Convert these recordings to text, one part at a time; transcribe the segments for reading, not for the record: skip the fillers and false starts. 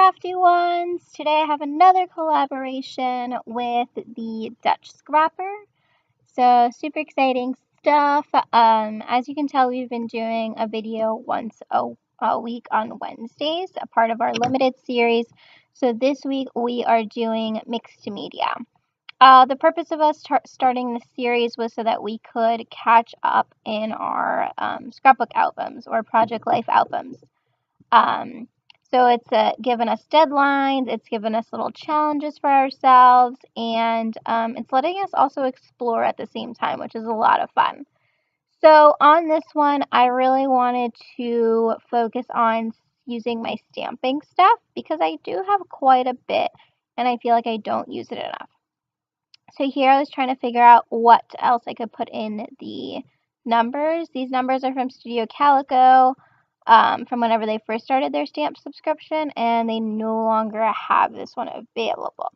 crafty ones! Today I have another collaboration with the TheDutchScrapper. So super exciting stuff. As you can tell, we've been doing a video once a week on Wednesdays, a part of our limited series. So this week we are doing mixed media. The purpose of us starting this series was so that we could catch up in our scrapbook albums or project life albums. So it's given us deadlines, it's given us little challenges for ourselves, and it's letting us also explore at the same time, which is a lot of fun. So on this one, I really wanted to focus on using my stamping stuff because I do have quite a bit, and I feel like I don't use it enough. So here I was trying to figure out what else I could put in the numbers. These numbers are from Studio Calico. From whenever they first started their stamp subscription, and they no longer have this one available.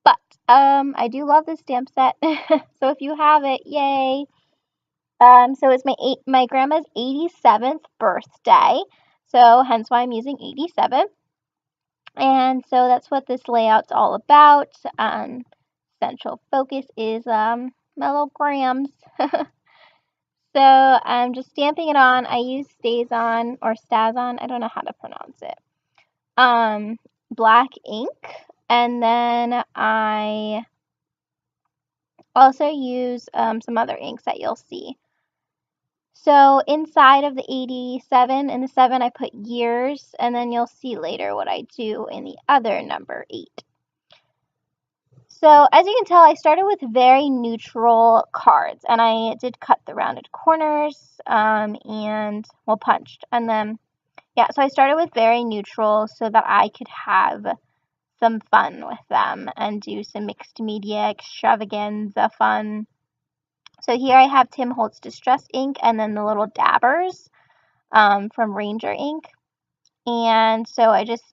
But I do love this stamp set, so if you have it, yay! So it's my grandma's 87th birthday, so hence why I'm using 87. And so that's what this layout's all about. Central focus is my little grams. So I'm just stamping it on. I use Stazon or Stazon. I don't know how to pronounce it. Black ink. And then I also use some other inks that you'll see. So inside of the 87 and the 7, I put years. And then you'll see later what I do in the other number 8. So as you can tell, I started with very neutral cards, and I did cut the rounded corners and, well, punched. And then, yeah, so I started with very neutral so that I could have some fun with them and do some mixed media extravaganza fun. So here I have Tim Holtz Distress ink and then the little dabbers from Ranger ink. And so I just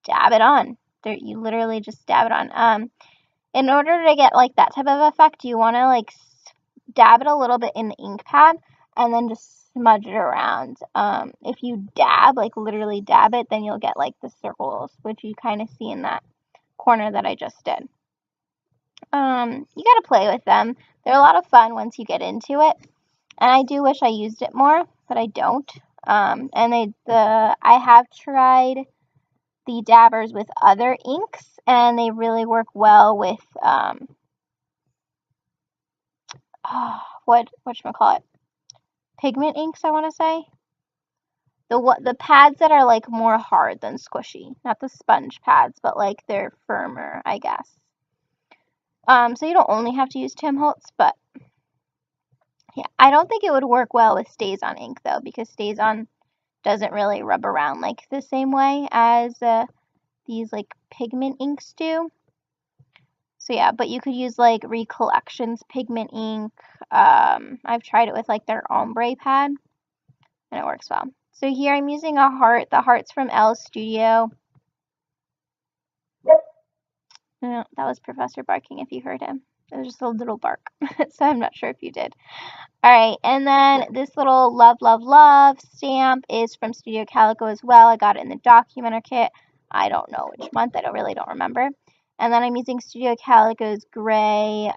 dab it on. You literally just dab it on. In order to get like that type of effect, you want to like dab it a little bit in the ink pad and then just smudge it around. If you dab, like literally dab it, then you'll get like the circles, which you kind of see in that corner that I just did. You gotta play with them. They're a lot of fun once you get into it. And I do wish I used it more, but I don't. And I have tried the dabbers with other inks, and they really work well with whatchamacallit, pigment inks, I want to say. The pads that are like more hard than squishy, not the sponge pads, but like they're firmer, I guess. So you don't only have to use Tim Holtz, but yeah, I don't think it would work well with Stazon ink though, because Stazon doesn't really rub around like the same way as these like pigment inks do. So yeah, but you could use like Recollections pigment ink. I've tried it with like their ombre pad, and it works well. So here I'm using a heart. The heart's from L's Studio. No, that was Professor barking if you heard him. It was just a little bark, so I'm not sure if you did. Alright, and then this little Love, Love, Love stamp is from Studio Calico as well. I got it in the Documenter kit. I don't know which month. I really don't remember. And then I'm using Studio Calico's gray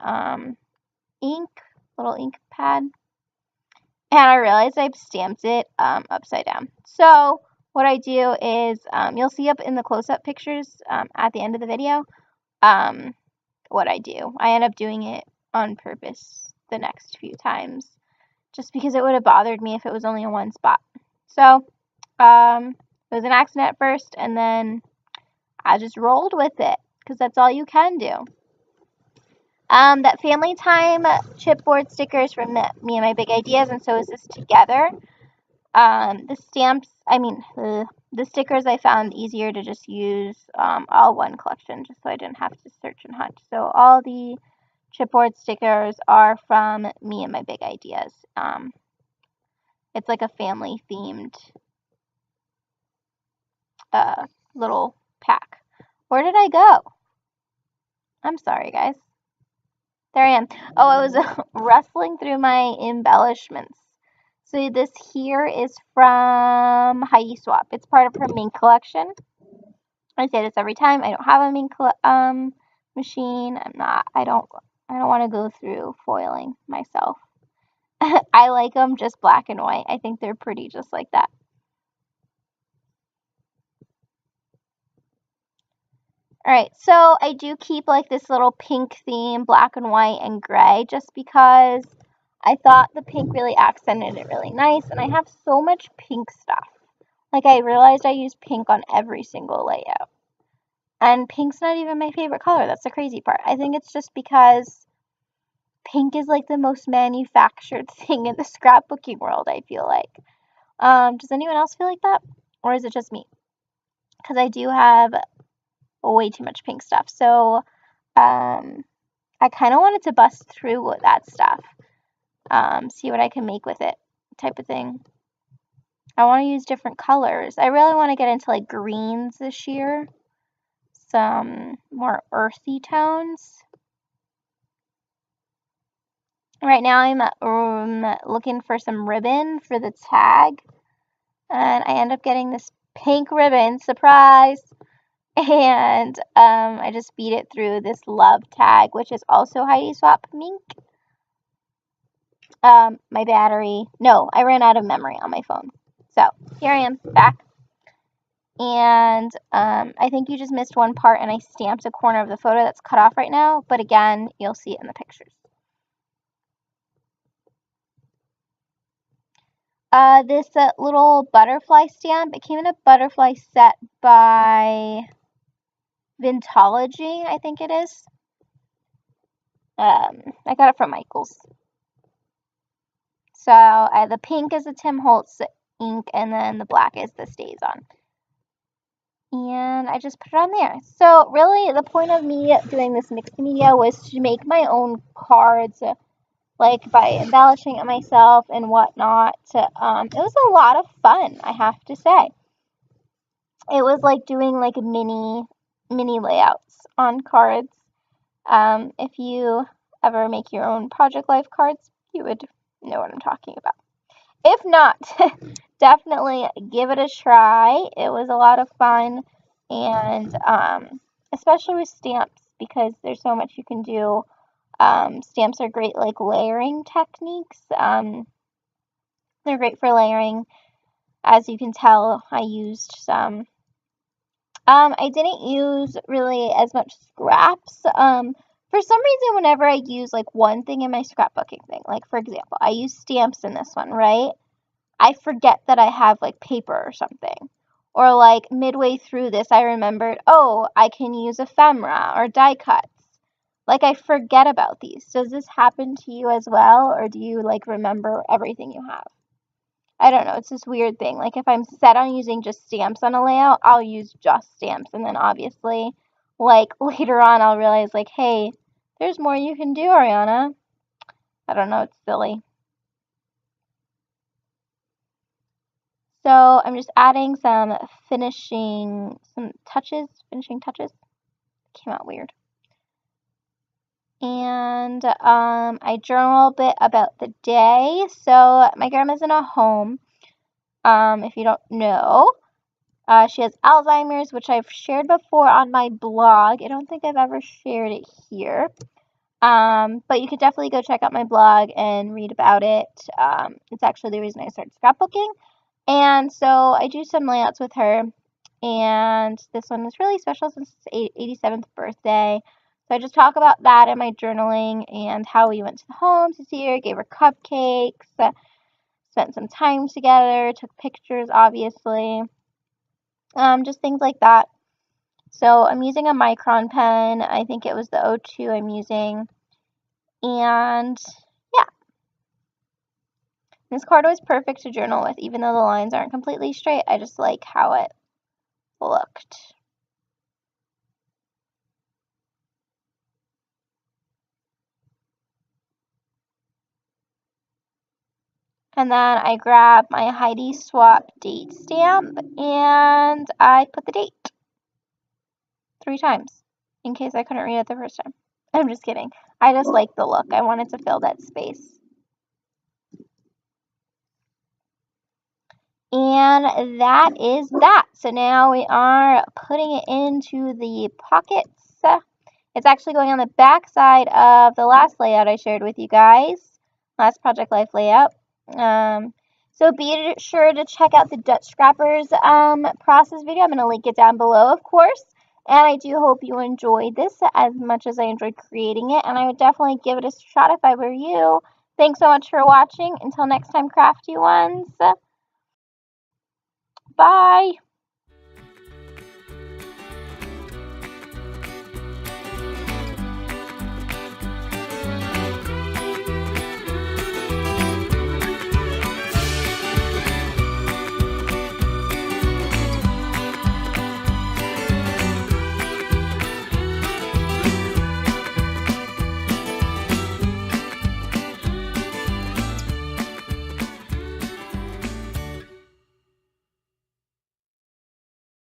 ink, little ink pad. And I realized I've stamped it upside down. So what I do is, you'll see up in the close-up pictures at the end of the video what I do. I end up doing it on purpose the next few times, just because it would have bothered me if it was only in one spot. So it was an accident at first, and then I just rolled with it, because that's all you can do. That Family Time chipboard sticker is from Me and My Big Ideas, and so is this Together. The stickers I found easier to just use all one collection, just so I didn't have to search and hunt. So all the chipboard stickers are from Me and My Big Ideas. It's like a family-themed little pack. Where did I go? I'm sorry, guys. There I am. Oh, I was rustling through my embellishments. So this here is from Heidi Swap. It's part of her main collection. I say this every time. I don't have a ink machine. I don't want to go through foiling myself. I like them just black and white. I think they're pretty just like that. Alright, so I do keep like this little pink theme, black and white and gray, just because I thought the pink really accented it really nice, and I have so much pink stuff. Like, I realized I use pink on every single layout. And pink's not even my favorite color. That's the crazy part. I think it's just because pink is like the most manufactured thing in the scrapbooking world, I feel like. Does anyone else feel like that? Or is it just me? Because I do have way too much pink stuff. So, I kind of wanted to bust through with that stuff. See what I can make with it, type of thing. I want to use different colors. I really want to get into like greens this year. Some more earthy tones. Right now I'm looking for some ribbon for the tag. And I end up getting this pink ribbon, surprise! And I just beat it through this love tag, which is also Heidi Swap mink. My battery, no, I ran out of memory on my phone. So here I am, back. And I think you just missed one part, and I stamped a corner of the photo that's cut off right now. But again, you'll see it in the pictures. This little butterfly stamp, it came in a butterfly set by Vintology, I think it is. I got it from Michael's. So the pink is the Tim Holtz ink, and then the black is the StazOn. And I just put it on there. So really, the point of me doing this mixed media was to make my own cards, like by embellishing it myself and whatnot. It was a lot of fun, I have to say. It was like doing like mini layouts on cards. If you ever make your own Project Life cards, you would know what I'm talking about. If not, definitely give it a try. It was a lot of fun, and especially with stamps, because there's so much you can do. Stamps are great, like layering techniques. They're great for layering. As you can tell, I used some. I didn't use really as much scraps. For some reason, whenever I use like one thing in my scrapbooking thing, like for example, I use stamps in this one, right? I forget that I have like paper or something. Or like midway through this, I remembered, oh, I can use ephemera or die cuts. Like I forget about these. Does this happen to you as well? Or do you like remember everything you have? I don't know. It's this weird thing. Like if I'm set on using just stamps on a layout, I'll use just stamps. And then obviously, like later on, I'll realize like, hey, there's more you can do, Ariana. I don't know. It's silly. So I'm just adding some finishing touches. Came out weird. And I journal a bit about the day. So my grandma's in a home. If you don't know, she has Alzheimer's, which I've shared before on my blog. I don't think I've ever shared it here. But you could definitely go check out my blog and read about it. It's actually the reason I started scrapbooking. And so I do some layouts with her, and this one was really special since it's 87th birthday. So I just talk about that in my journaling and how we went to the home to see her, gave her cupcakes, spent some time together, took pictures, obviously. Just things like that. So I'm using a Micron pen. I think it was the O2 I'm using. And yeah. This card was perfect to journal with, even though the lines aren't completely straight. I just like how it looked. And then I grabbed my Heidi Swap date stamp and I put the date 3 times in case I couldn't read it the first time. I'm just kidding. I just like the look. I wanted to fill that space. And that is that. So now we are putting it into the pockets. It's actually going on the back side of the last layout I shared with you guys, last Project Life layout. So be sure to check out the Dutch Scrapper's process video. I'm going to link it down below, of course. And I do hope you enjoyed this as much as I enjoyed creating it. And I would definitely give it a shot if I were you. Thanks so much for watching. Until next time, crafty ones. Bye.